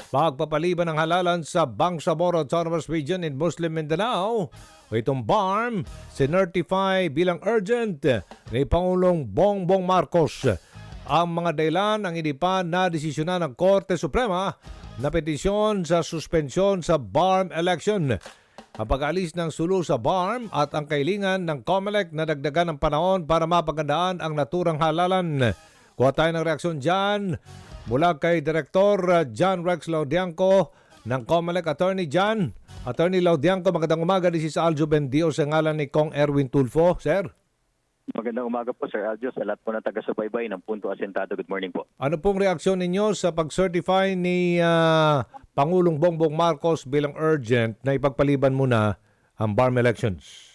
pagpapaliban ng halalan sa Bangsamoro Autonomous Region in Muslim Mindanao. Itong BARM, sinertify bilang urgent ni Pangulong Bongbong Marcos. Ang mga dahilan ang hindi pa nadesisyonan ng Korte Suprema na petisyon sa suspensyon sa BARM election. Ang pag-alis ng sulu sa BARM at ang kailingan ng COMELEC na dagdagan ng panahon para mapagandaan ang naturang halalan. Kuha tayo ng reaksyon dyan mula kay Direktor John Rex Laudianco ng COMELEC. Attorney Laudianco, magandang umaga. This is Aljo Bendio sa ngalan ni Kong Erwin Tulfo. Sir? Magandang umaga po, Sir Aljo, sa lahat po ng taga-subaybay ng Punto Asentado. Good morning po. Ano pong reaksyon ninyo sa pag-certify ni Pangulong Bongbong Marcos bilang urgent na ipagpaliban muna ang BARM elections?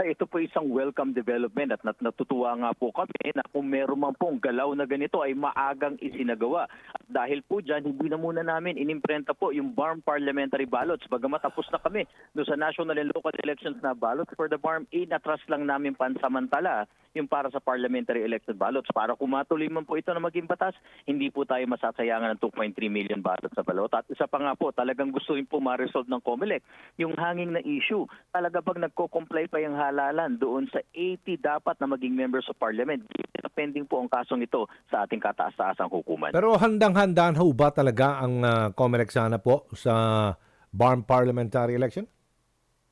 Ito po isang welcome development at natutuwa nga po kami na kung meron man pong galaw na ganito ay maagang isinagawa. At dahil po dyan, hindi na muna namin inimprenta po yung BARM parliamentary ballots. Bagamat tapos na kami doon sa national and local elections na ballots for the BARM, inatras lang namin pansamantala yung para sa parliamentary election ballots. Para kung matuloy man po ito na maging batas, hindi po tayo masasayangan ng 2.3 million ballots sa balot. At isa pa nga po, talagang gusto rin po ma-resolve ng COMELEC yung hanging na issue. Talaga bang nagko-comply pa yung halalan doon sa 80 dapat na maging members of parliament? Pending po ang kasong ito sa ating kataas-taasang hukuman. Pero handang-handaan ho ba talaga ang COMELEC sana po sa BARM parliamentary election?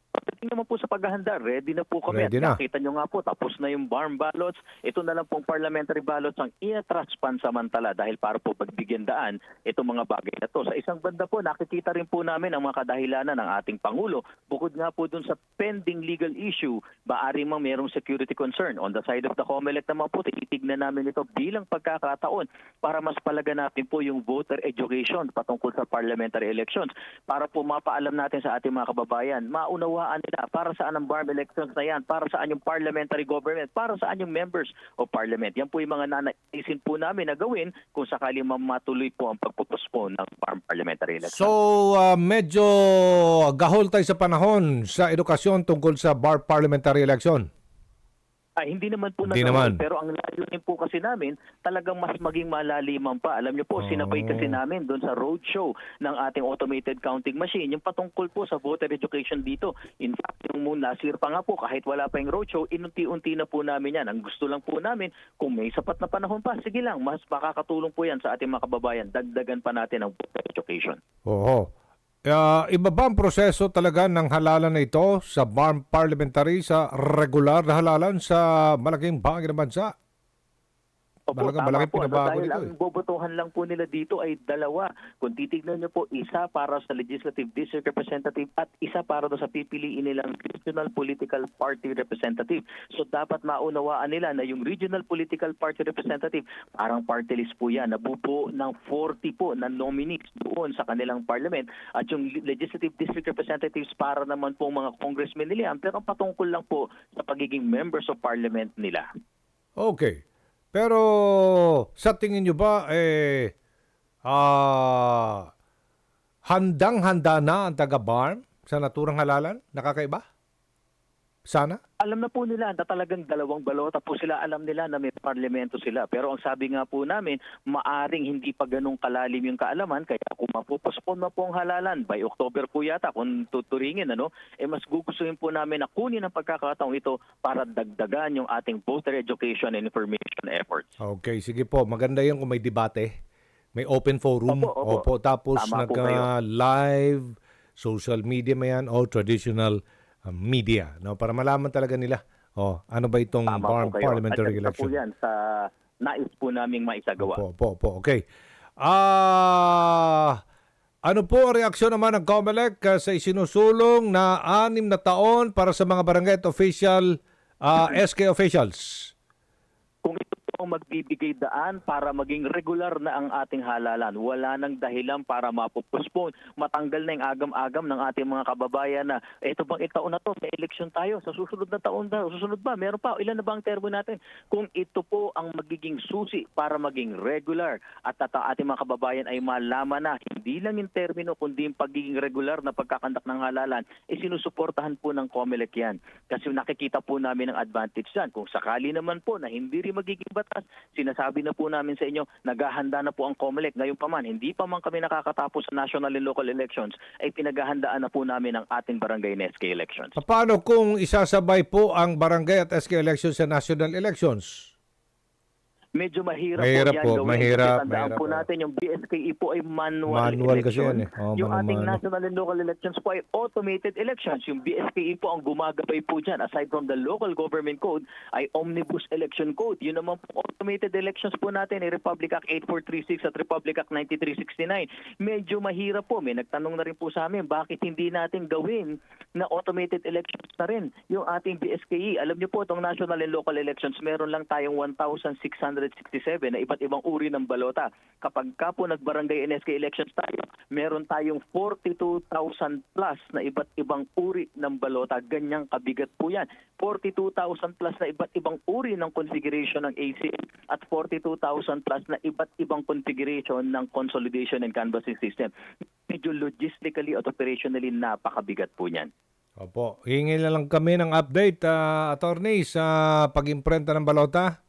Pagdating naman po sa paghahanda, ready na po kami. Ready at na. nakita nyo nga po, tapos na yung BARM ballots. Ito na lang pong parliamentary ballots ang inatras pansamantala dahil para po pagbigyan daan itong mga bagay na to. Sa isang banda po, nakikita rin po namin ang mga kadahilanan ng ating Pangulo. Bukod nga po dun sa pending legal issue, maaari mang mayroong security concern. On the side of the COMELEC naman po, tinitignan namin ito bilang pagkakataon para mas palaganapin po yung voter education patungkol sa parliamentary elections. Para po mapaalam natin sa ating mga kababayan, maunawaan nila para saan ang BARM elections na yan, para saan yung parliamentary government, para saan yung members of parliament. Yan po yung mga nanaisin po namin na gawin kung sakali matuloy po ang pagpupospone ng BARM parliamentary election. So, medyo gahol tayo sa panahon sa edukasyon tungkol sa BARM parliamentary election. Hindi naman po Hindi nagawin, naman. pero ang layunin po kasi namin, talagang mas maging malaliman pa. Alam niyo po, sinabay kasi namin doon sa roadshow ng ating automated counting machine, yung patungkol po sa voter education dito. In fact, yung nasir pa nga po, kahit wala pa yung roadshow, inunti-unti na po namin yan. Ang gusto lang po namin, kung may sapat na panahon pa, sige lang, mas makakatulong po yan sa ating mga kababayan. Dagdagan pa natin ang voter education. Oo. Iba ba ang proseso talaga ng halalan na ito sa BARM parliamentary sa regular na halalan sa malaking bahagi ng bansa? Opo, Malaking tama po. pinabago Dahil nito ang bobotohan lang po nila dito ay dalawa. Kung titignan niyo po, isa para sa Legislative District Representative at isa para sa pipiliin nilang Regional Political Party Representative. So dapat maunawaan nila na yung Regional Political Party Representative, parang party list po yan, nabubuo ng 40 po na nominees doon sa kanilang parliament. At yung Legislative District Representatives para naman po mga congressmen nila, pero patungkol lang po sa pagiging members of parliament nila. Okay. Pero sa tingin nyo ba, handang-handa na ang taga-BARM sa naturang halalan? Nakakaiba? Sana? Alam na po nila na talagang dalawang balota po sila. Alam nila na may parlamento sila. Pero ang sabi nga po namin, maaring hindi pa ganun kalalim yung kaalaman. Kaya kung mapupospon na po ang halalan, by October po yata, kung tuturingin, mas gugustuhin po namin na kunin ang pagkakataong ito para dagdagan yung ating voter education and information efforts. Okay, sige po. Maganda yun kung may debate. May open forum. Opo. Tapos Tama po kayo. live social media man yan o traditional media, no, para malaman talaga nila ano ba itong Tama BARM po kayo. parliamentary At election. po yan sa nais po naming maisagawa. Opo. Okay. Ano po ang reaksyon naman ng COMELEC sa isinusulong na 6 na taon para sa mga barangay official, SK officials? Kung ito po ang magbibigay daan para maging regular na ang ating halalan, wala nang dahilan para mapupospone. Matanggal na yung agam-agam ng ating mga kababayan na ito bang itaon na to, may election tayo, sa susunod na taon daw, susunod ba, meron pa, ilan na ba ang termo natin? Kung ito po ang magiging susi para maging regular at ating mga kababayan ay malaman na hindi lang yung termino kundi yung pagiging regular na pagkakandak ng halalan, sinusuportahan po ng COMELEC yan. Kasi nakikita po namin ang advantage dyan. Kung sakali naman po na hindi rin magiging batas, batas. Sinasabi na po namin sa inyo, naghahanda na po ang COMELEC. Ngayon pa man, hindi pa man kami nakakatapos sa national and local elections, ay pinaghahandaan na po namin ang ating barangay and SK elections. Paano kung isasabay po ang barangay at SK elections sa national elections? Medyo mahirap, Mahirap po yan po, gawin. mahirap, Kasi tandaan mahirap po po. natin, yung BSKE po ay manual Manual kasi election. yan eh. Oo, Yung ating manual. national and local elections po ay automated elections. Yung BSKE po ang gumagabay po dyan. Aside from the local government code, ay omnibus election code. Yun naman po automated elections po natin ay Republic Act 8436 at Republic Act 9369. Medyo mahirap po. May nagtanong na rin po sa amin, bakit hindi natin gawin na automated elections na rin yung ating BSKE? Alam niyo po, itong national and local elections, meron lang tayong 1,667 na iba't ibang uri ng balota. Kapag ka po nagbarangay NSK elections tayo, meron tayong 42,000 plus na iba't ibang uri ng balota. Ganyang kabigat po yan. 42,000 plus na iba't ibang uri ng configuration ng ACM at 42,000 plus na iba't ibang configuration ng consolidation and canvassing system. Medyo logistically at operationally napakabigat po niyan. Opo, hingi na lang kami ng update, attorney, sa pag-imprenta ng balota.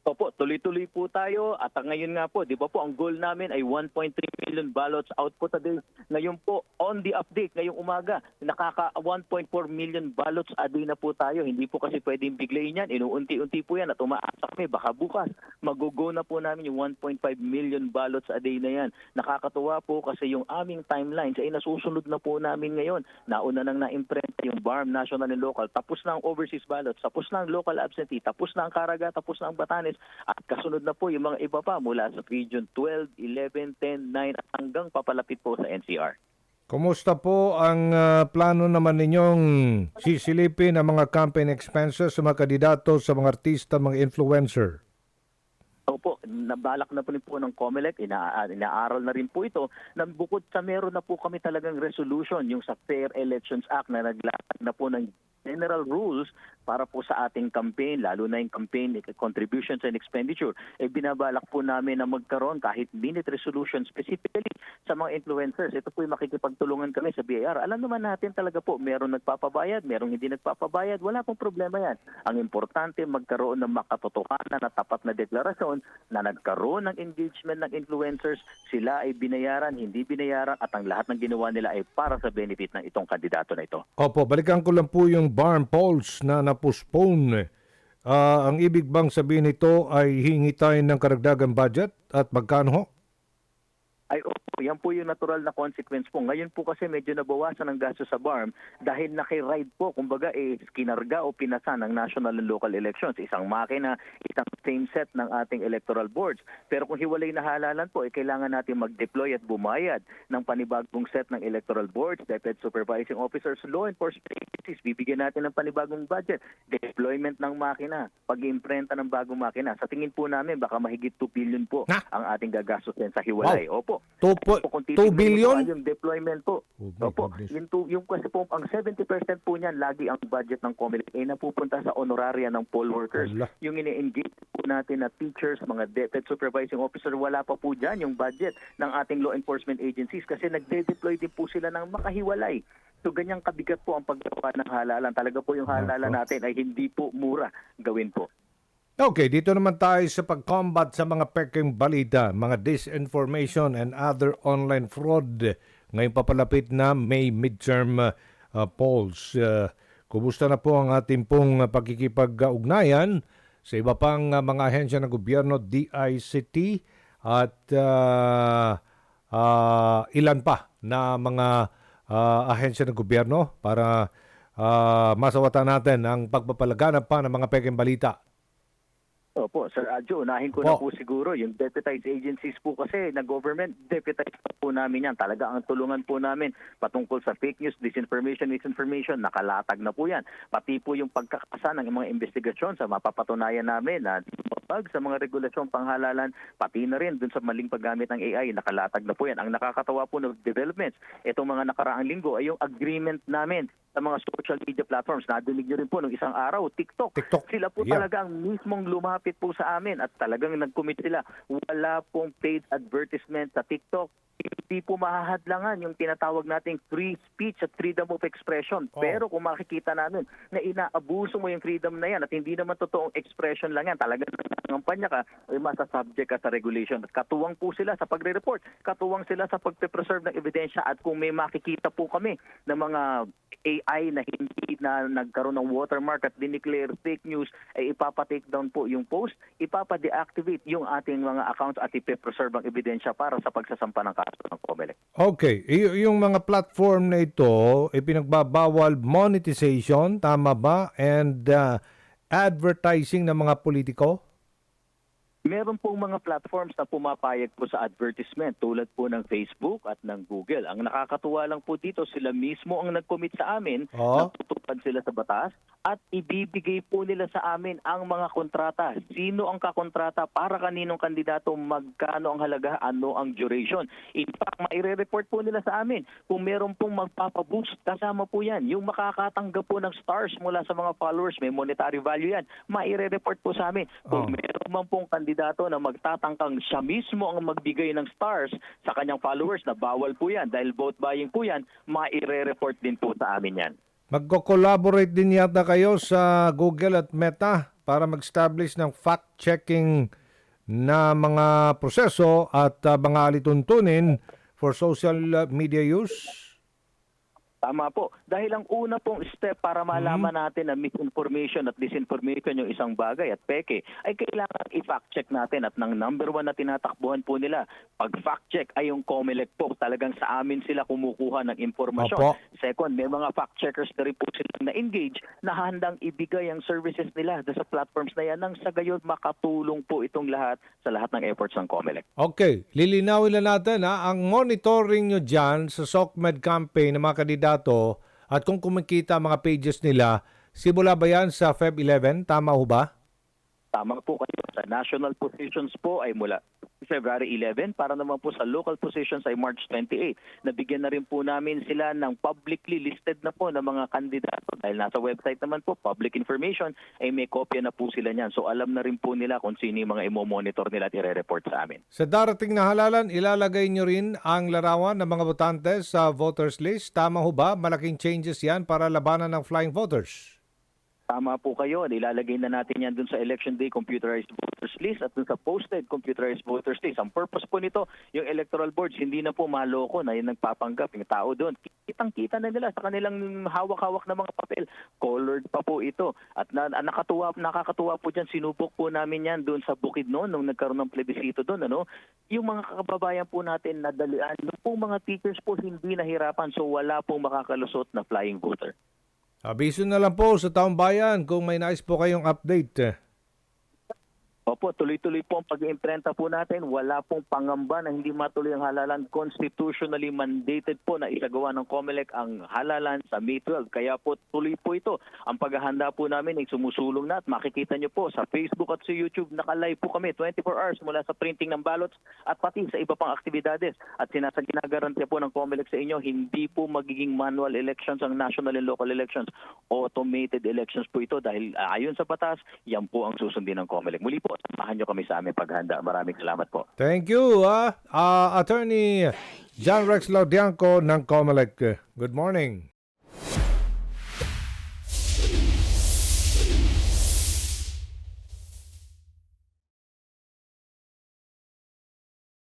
Opo, tuloy-tuloy po tayo at ngayon nga po, di ba po, ang goal namin ay 1.3 million ballots output a day. Ngayon po, on the update, ngayong umaga, nakaka 1.4 million ballots a day na po tayo. Hindi po kasi pwedeng biglayin yan, inuunti-unti po yan at umaasa kami, baka bukas, mag-go na po namin yung 1.5 million ballots a day na yan. Nakakatuwa po kasi yung aming timelines ay nasusunod na po namin ngayon. Nauna nang na-imprenta yung BARM, national and local, tapos na ang overseas ballots, tapos na ang local absentee, tapos na ang Caraga, tapos na ang Batanes, at kasunod na po yung mga iba pa mula sa Region 12, 11, 10, 9 at hanggang papalapit po sa NCR. Kumusta po ang plano naman ninyong sisilipin ang mga campaign expenses sa mga kandidato, sa mga artista, mga influencer? Opo, nabalak na po rin po ng COMELEC, inaaral na rin po ito, na bukod sa meron na po kami talagang resolution, yung sa Fair Elections Act na naglatag na po ng general rules para po sa ating campaign, lalo na yung campaign contributions and expenditure, binabalak po namin na magkaroon kahit minute resolution specifically sa mga influencers. Ito po yung makikipagtulungan kami sa BIR. Alam naman natin talaga po, meron nagpapabayad, merong hindi nagpapabayad, wala pong problema yan. Ang importante, magkaroon ng makatotohanan na tapat na deklarasyon na nagkaroon ng engagement ng influencers, sila ay binayaran, hindi binayaran, at ang lahat ng ginawa nila ay para sa benefit ng itong kandidato na ito. Opo, balikan ko lang po yung BARM polls na na-postpone. Ang ibig bang sabihin nito ay hingi tayo ng karagdagang budget at magkano ho? Ay, opo, yan po yung natural na consequence po. Ngayon po kasi medyo nabawasan ang gasto sa BARM dahil nakiride po, kumbaga kinarga o pinasa ng national and local elections. Isang makina, isang same set ng ating electoral boards. Pero kung hiwalay na halalan po, kailangan natin mag-deploy at bumayad ng panibagong set ng electoral boards, deputy supervising officers, law enforcement agencies. Bibigyan natin ng panibagong budget, deployment ng makina, pag-imprenta ng bagong makina. Sa tingin po namin, baka mahigit 2 billion po ang ating gagastusin sa hiwalay. Wow. Opo. 2 billion? Yung deployment po. Oh my Opo. goodness. Yung kasi po, ang 70% po niyan, lagi ang budget ng COMELEC ay napupunta sa honoraria ng poll workers. Wala. Yung ini-engage po natin na teachers, mga deputy supervising officer, wala pa po dyan yung budget ng ating law enforcement agencies kasi nagde-deploy din po sila ng makahiwalay. So ganyang kabigat po ang paggawa ng halalan. Talaga po yung halalan natin ay hindi po mura gawin po. Okay, dito naman tayo sa pag-combat sa mga peking balita, mga disinformation and other online fraud. Ngayon papalapit na May midterm polls. Kumusta na po ang ating pong pagkikipag-ugnayan sa iba pang mga ahensya ng gobyerno, DICT at ilan pa na mga ahensya ng gobyerno para masawatan natin ang pagpapalaganap pa ng mga peking balita? Opo, Sir Adjo, unahin ko na po siguro yung deputized agencies po kasi na government, deputized po namin yan. Talaga ang tulungan po namin patungkol sa fake news, disinformation, misinformation, nakalatag na po yan. Pati po yung pagkakasa ng mga investigasyon sa mapapatunayan namin na pag sa mga regulasyon panghalalan, pati na rin dun sa maling paggamit ng AI, nakalatag na po yan. Ang nakakatawa po ng developments, itong mga nakaraang linggo ay yung agreement namin sa mga social media platforms. Nadinig nyo rin po nung isang araw, TikTok. Sila po Yeah. talaga ang mismong lumapit po sa amin at talagang nag-commit sila. Wala pong paid advertisement sa TikTok. Hindi po mahahadlangan yung tinatawag nating free speech at freedom of expression. Oh. Pero kung makikita namin na inaabuso mo yung freedom na yan at hindi naman totoong expression lang yan, talagang nangangampanya ka, ay masasubject ka sa regulation. At katuwang po sila sa pagre-report, katuwang sila sa pagpe-preserve ng ebidensya at kung may makikita po kami ng mga AI na hindi na nagkaroon ng watermark at dineclare fake news, ay ipapa-take down po yung post, ipapa-deactivate yung ating mga accounts at ipe-preserve ang ebidensya para sa pagsasampa ng kaso ng COMELEC. Okay, yung mga platform na ito, ipinagbabawal monetization, tama ba? And advertising ng mga politiko? Meron pong mga platforms na pumapayag po sa advertisement tulad po ng Facebook at ng Google. Ang nakakatuwa lang po dito, sila mismo ang nag-commit sa amin, Oh. natutupad sila sa batas at ibibigay po nila sa amin ang mga kontrata. Sino ang kakontrata, para kaninong kandidato, magkano ang halaga, ano ang duration. In fact, maire-report po nila sa amin kung meron pong magpapaboost, kasama po yan. Yung makakatanggap po ng stars mula sa mga followers, may monetary value yan, maire-report po sa amin. Kung meron man pong kandidato na magtatangkang siya mismo ang magbigay ng stars sa kanyang followers, na bawal po yan dahil vote buying po yan, maire-report din po sa amin yan. Magko-collaborate din yata kayo sa Google at Meta para mag-establish ng fact-checking na mga proseso at mga alituntunin for social media use? Tama po. Dahil ang una pong step para malaman natin na misinformation at disinformation yung isang bagay at peke, ay kailangan i-fact check natin. At ng number one na tinatakbuhan po nila, pag fact check ay yung COMELEC po. Talagang sa amin sila kumukuha ng impormasyon. Opo. Second, may mga fact checkers na rin po silang na-engage na handang ibigay ang services nila sa platforms na yan nang sa gayon makatulong po itong lahat sa lahat ng efforts ng COMELEC. Okay, lilinawin na natin ang monitoring nyo dyan sa SOCMED campaign ng mga kandidato at kung kumikita ang mga pages nila, simula ba yan sa Feb 11? Tama ho ba? Tama po kayo. Sa national positions po ay mula February 11, para naman po sa local positions ay March 28. Nabigyan na rin po namin sila ng publicly listed na po ng mga kandidato. Dahil nasa website naman po, public information, ay may kopya na po sila niyan. So alam na rin po nila kung sino yung mga imo-monitor nila at i-report sa amin. Sa darating na halalan, ilalagay nyo rin ang larawan ng mga botante sa voters list. Tama ho ba? Malaking changes yan para labanan ng flying voters. Tama po kayo. Ilalagay na natin yan dun sa Election Day Computerized Voters List at dun sa Posted Computerized Voters List. Ang purpose po nito, yung electoral boards, hindi na po maloko na yung nagpapanggap, yung tao doon. Kitang-kita na nila sa kanilang hawak-hawak na mga papel. Colored pa po ito. At nakakatuwa po dyan, sinubok po namin yan doon sa Bukidnon nung nagkaroon ng plebisito doon. Ano? Yung mga kababayan po natin nadalian, yung pong mga teachers po hindi nahirapan, so wala pong makakalusot na flying voter. Abiso na lang po sa taong bayan kung may nais po kayong update. Opo, tuloy-tuloy po ang pag-iimprenta po natin. Wala pong pangamba na hindi matuloy ang halalan. Constitutionally mandated po na isagawa ng COMELEC ang halalan sa May 12. Kaya po tuloy po ito. Ang paghahanda po namin ay sumusulong na at makikita nyo po sa Facebook at sa YouTube. Naka-live po kami 24 hours mula sa printing ng ballots at pati sa iba pang aktibidades. At ginagarantiya po ng COMELEC sa inyo, hindi po magiging manual elections ang national and local elections. Automated elections po ito dahil ayon sa batas, yan po ang susundin ng COMELEC. Muli po, samahan nyo kami sa aming paghanda. Maraming salamat po. Thank you, Attorney John Rex Laudianco ng COMELEC. Good morning.